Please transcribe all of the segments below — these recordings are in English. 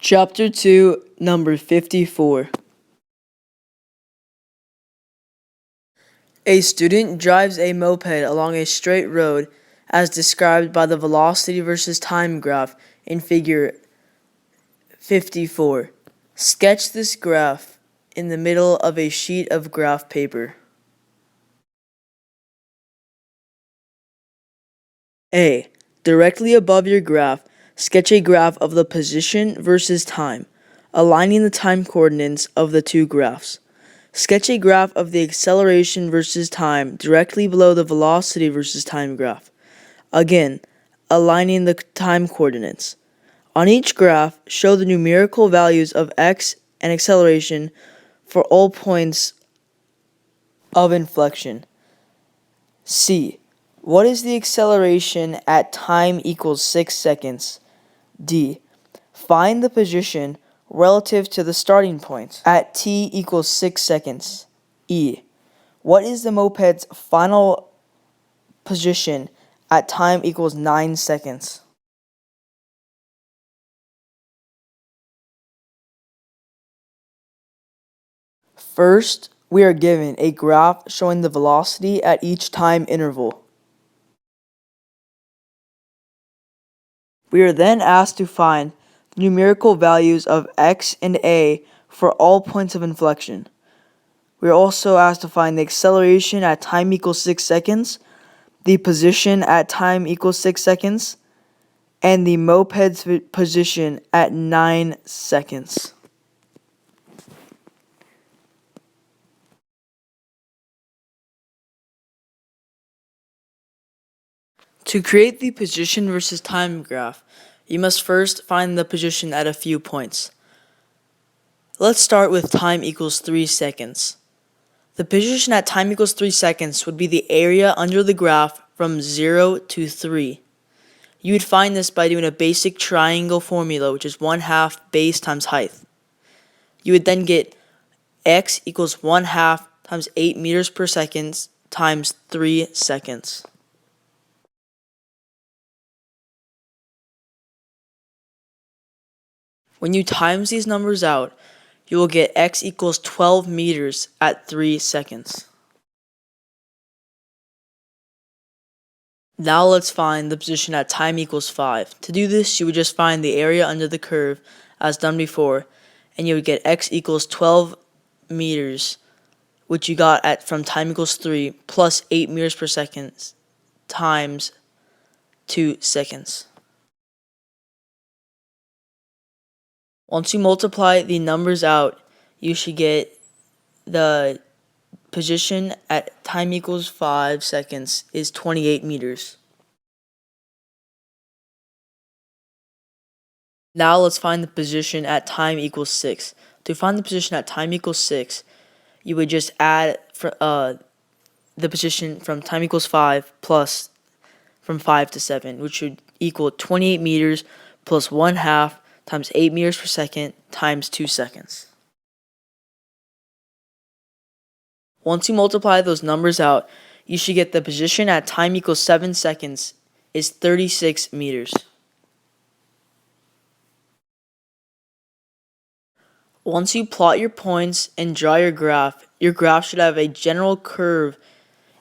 Chapter 2, number 54. A student drives a moped along a straight road as described by the velocity versus time graph in figure 54. Sketch this graph in the middle of a sheet of graph paper. A. Directly above your graph, sketch a graph of the position versus time, aligning the time coordinates of the two graphs. Sketch a graph of the acceleration versus time directly below the velocity versus time graph. Again, aligning the time coordinates. On each graph, show the numerical values of x and acceleration for all points of inflection. C. What is the acceleration at time equals 6 seconds? D. Find the position relative to the starting point at t equals 6 seconds. E. What is the moped's final position at time equals 9 seconds? First, we are given a graph showing the velocity at each time interval. We are then asked to find the numerical values of x and a for all points of inflection. We are also asked to find the acceleration at time equals 6 seconds, the position at time equals 6 seconds, and the moped's position at 9 seconds. To create the position versus time graph, you must first find the position at a few points. Let's start with time equals 3 seconds. The position at time equals 3 seconds would be the area under the graph from 0 to 3. You would find this by doing a basic triangle formula, which is 1/2 base times height. You would then get x equals 1/2 times 8 meters per second times 3 seconds. When you times these numbers out, you will get x equals 12 meters at 3 seconds. Now let's find the position at time equals 5. To do this, you would just find the area under the curve as done before, and you would get x equals 12 meters, which you got from time equals 3, plus 8 meters per second times 2 seconds. Once you multiply the numbers out, you should get the position at time equals 5 seconds is 28 meters. Now let's find the position at time equals 6. To find the position at time equals 6, you would just add the position from time equals 5 plus from 5 to 7, which would equal 28 meters plus 1/2 times 8 meters per second times 2 seconds. Once you multiply those numbers out, you should get the position at time equals 7 seconds is 36 meters. Once you plot your points and draw your graph should have a general curve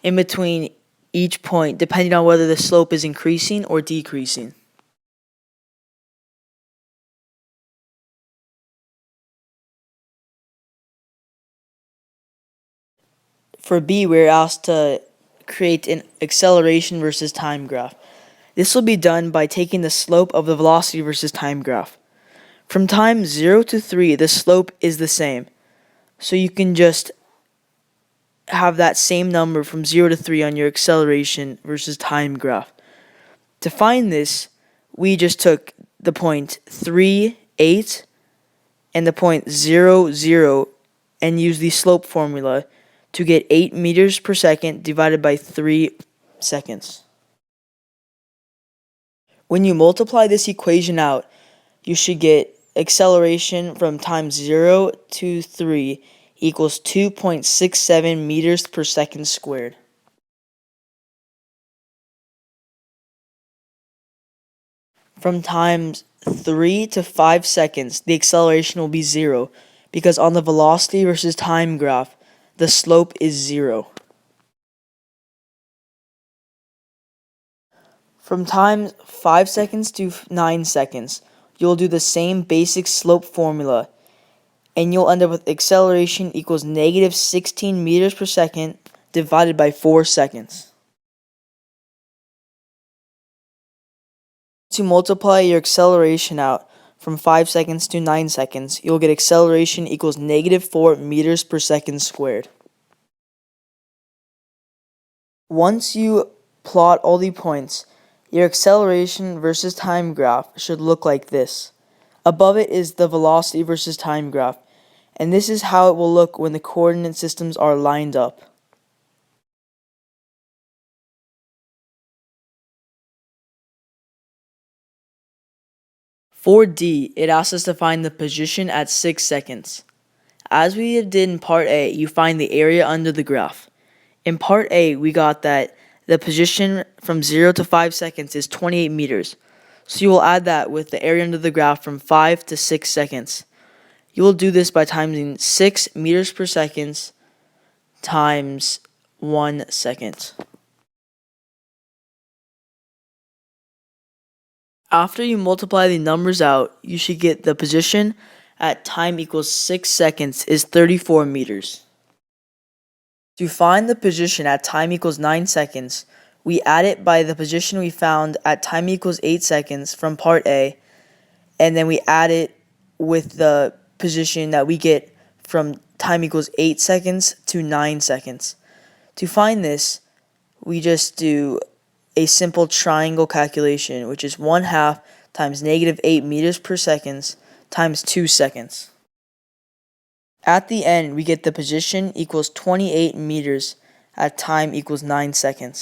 in between each point, depending on whether the slope is increasing or decreasing. For B, we're asked to create an acceleration versus time graph. This will be done by taking the slope of the velocity versus time graph. From time 0 to 3, the slope is the same. So you can just have that same number from 0 to 3 on your acceleration versus time graph. To find this, we just took the point 3, 8, and the point 0, 0, and used the slope formula to get 8 meters per second divided by 3 seconds. When you multiply this equation out, you should get acceleration from time 0 to 3 equals 2.67 meters per second squared. From times 3 to 5 seconds, the acceleration will be 0 because on the velocity versus time graph, the slope is 0. From times 5 seconds to 9 seconds, you'll do the same basic slope formula, and you'll end up with acceleration equals negative 16 meters per second divided by 4 seconds. To multiply your acceleration out from 5 seconds to 9 seconds, you'll get acceleration equals negative 4 meters per second squared. Once you plot all the points, your acceleration versus time graph should look like this. Above it is the velocity versus time graph, and this is how it will look when the coordinate systems are lined up. For D, it asks us to find the position at 6 seconds. As we did in Part A, you find the area under the graph. In Part A, we got that the position from 0 to 5 seconds is 28 meters. So you will add that with the area under the graph from 5 to 6 seconds. You will do this by timing 6 meters per second times 1 second. After you multiply the numbers out, you should get the position at time equals 6 seconds is 34 meters. To find the position at time equals 9 seconds, we add it by the position we found at time equals 8 seconds from Part A, and then we add it with the position that we get from time equals 8 seconds to 9 seconds. To find this, we just do a simple triangle calculation, which is 1/2 times negative 8 meters per second times 2 seconds. At the end, we get the position equals 28 meters at time equals 9 seconds.